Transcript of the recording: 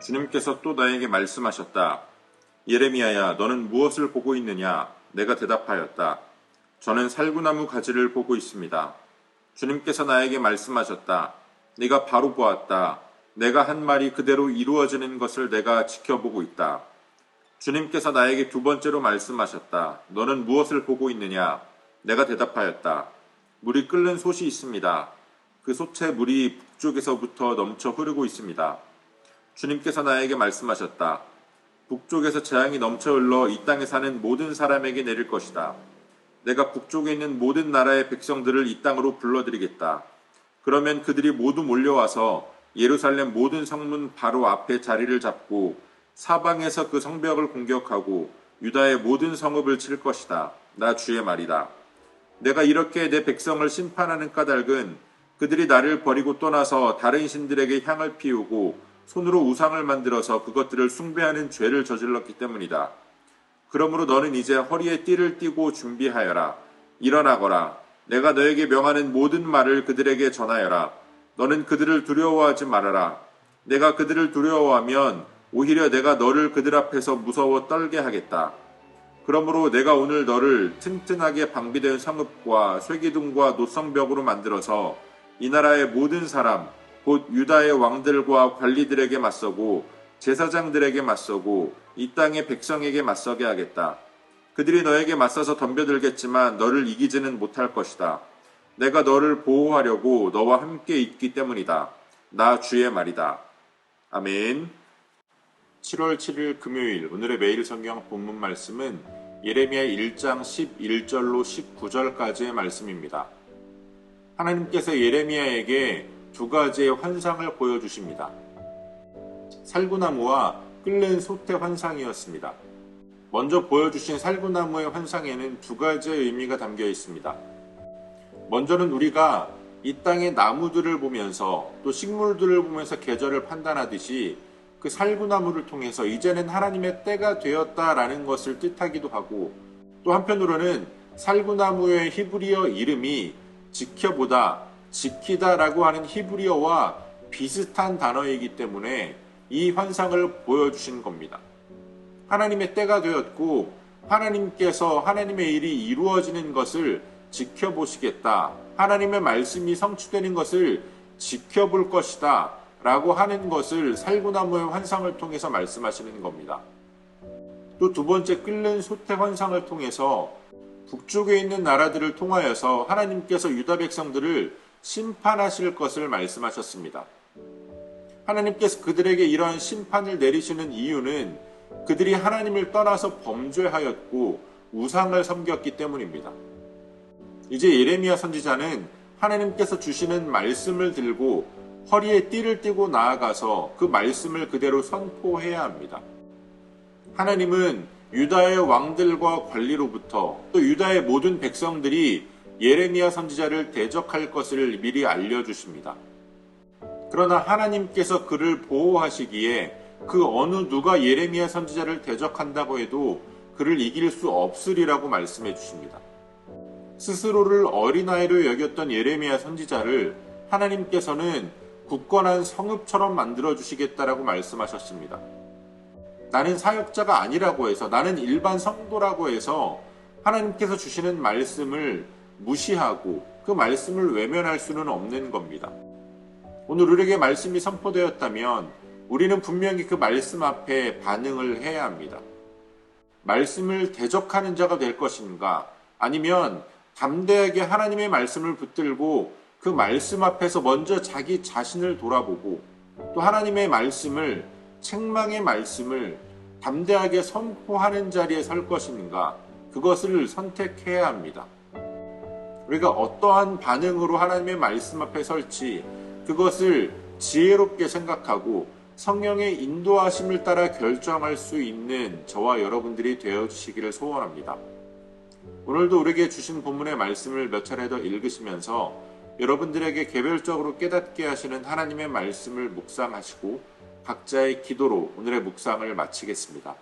주님께서 또 나에게 말씀하셨다. 예레미야야, 너는 무엇을 보고 있느냐? 내가 대답하였다. 저는 살구나무 가지를 보고 있습니다. 주님께서 나에게 말씀하셨다. 네가 바로 보았다. 내가 한 말이 그대로 이루어지는 것을 내가 지켜보고 있다. 주님께서 나에게 두 번째로 말씀하셨다. 너는 무엇을 보고 있느냐? 내가 대답하였다. 물이 끓는 솥이 있습니다. 그 솥에 물이 북쪽에서부터 넘쳐 흐르고 있습니다. 주님께서 나에게 말씀하셨다. 북쪽에서 재앙이 넘쳐 흘러 이 땅에 사는 모든 사람에게 내릴 것이다. 내가 북쪽에 있는 모든 나라의 백성들을 이 땅으로 불러들이겠다. 그러면 그들이 모두 몰려와서 예루살렘 모든 성문 바로 앞에 자리를 잡고 사방에서 그 성벽을 공격하고 유다의 모든 성읍을 칠 것이다. 나 주의 말이다. 내가 이렇게 내 백성을 심판하는 까닭은 그들이 나를 버리고 떠나서 다른 신들에게 향을 피우고 손으로 우상을 만들어서 그것들을 숭배하는 죄를 저질렀기 때문이다. 그러므로 너는 이제 허리에 띠를 띠고 준비하여라. 일어나거라. 내가 너에게 명하는 모든 말을 그들에게 전하여라. 너는 그들을 두려워하지 말아라. 내가 그들을 두려워하면 오히려 내가 너를 그들 앞에서 무서워 떨게 하겠다. 그러므로 내가 오늘 너를 튼튼하게 방비된 성읍과 쇠기둥과 노성벽으로 만들어서 이 나라의 모든 사람, 곧 유다의 왕들과 관리들에게 맞서고 제사장들에게 맞서고 이 땅의 백성에게 맞서게 하겠다. 그들이 너에게 맞서서 덤벼들겠지만 너를 이기지는 못할 것이다. 내가 너를 보호하려고 너와 함께 있기 때문이다. 나 주의 말이다. 아멘. 7월 7일 금요일 오늘의 매일 성경 본문 말씀은 예레미야 1장 11절로 19절까지의 말씀입니다. 하나님께서 예레미야에게 두 가지의 환상을 보여주십니다. 살구나무와 끓는 솥의 환상이었습니다. 먼저 보여주신 살구나무의 환상에는 두 가지의 의미가 담겨 있습니다. 먼저는 우리가 이 땅의 나무들을 보면서 또 식물들을 보면서 계절을 판단하듯이 그 살구나무를 통해서 이제는 하나님의 때가 되었다라는 것을 뜻하기도 하고, 또 한편으로는 살구나무의 히브리어 이름이 지켜보다, 지키다라고 하는 히브리어와 비슷한 단어이기 때문에 이 환상을 보여주신 겁니다. 하나님의 때가 되었고 하나님께서 하나님의 일이 이루어지는 것을 지켜보시겠다. 하나님의 말씀이 성취되는 것을 지켜볼 것이다. 라고 하는 것을 살구나무의 환상을 통해서 말씀하시는 겁니다. 또 두 번째 끓는 솥의 환상을 통해서 북쪽에 있는 나라들을 통하여서 하나님께서 유다 백성들을 심판하실 것을 말씀하셨습니다. 하나님께서 그들에게 이러한 심판을 내리시는 이유는 그들이 하나님을 떠나서 범죄하였고 우상을 섬겼기 때문입니다. 이제 예레미야 선지자는 하나님께서 주시는 말씀을 들고 허리에 띠를 띠고 나아가서 그 말씀을 그대로 선포해야 합니다. 하나님은 유다의 왕들과 관리로부터 또 유다의 모든 백성들이 예레미야 선지자를 대적할 것을 미리 알려주십니다. 그러나 하나님께서 그를 보호하시기에 그 어느 누가 예레미야 선지자를 대적한다고 해도 그를 이길 수 없으리라고 말씀해 주십니다. 스스로를 어린아이로 여겼던 예레미야 선지자를 하나님께서는 굳건한 성읍처럼 만들어주시겠다라고 말씀하셨습니다. 나는 사역자가 아니라고 해서, 나는 일반 성도라고 해서 하나님께서 주시는 말씀을 무시하고 그 말씀을 외면할 수는 없는 겁니다. 오늘 우리에게 말씀이 선포되었다면 우리는 분명히 그 말씀 앞에 반응을 해야 합니다. 말씀을 대적하는 자가 될 것인가, 아니면 담대하게 하나님의 말씀을 붙들고 그 말씀 앞에서 먼저 자기 자신을 돌아보고 또 하나님의 말씀을, 책망의 말씀을 담대하게 선포하는 자리에 설 것인가, 그것을 선택해야 합니다. 우리가 어떠한 반응으로 하나님의 말씀 앞에 설지 그것을 지혜롭게 생각하고 성령의 인도하심을 따라 결정할 수 있는 저와 여러분들이 되어주시기를 소원합니다. 오늘도 우리에게 주신 본문의 말씀을 몇 차례 더 읽으시면서 여러분들에게 개별적으로 깨닫게 하시는 하나님의 말씀을 묵상하시고 각자의 기도로 오늘의 묵상을 마치겠습니다.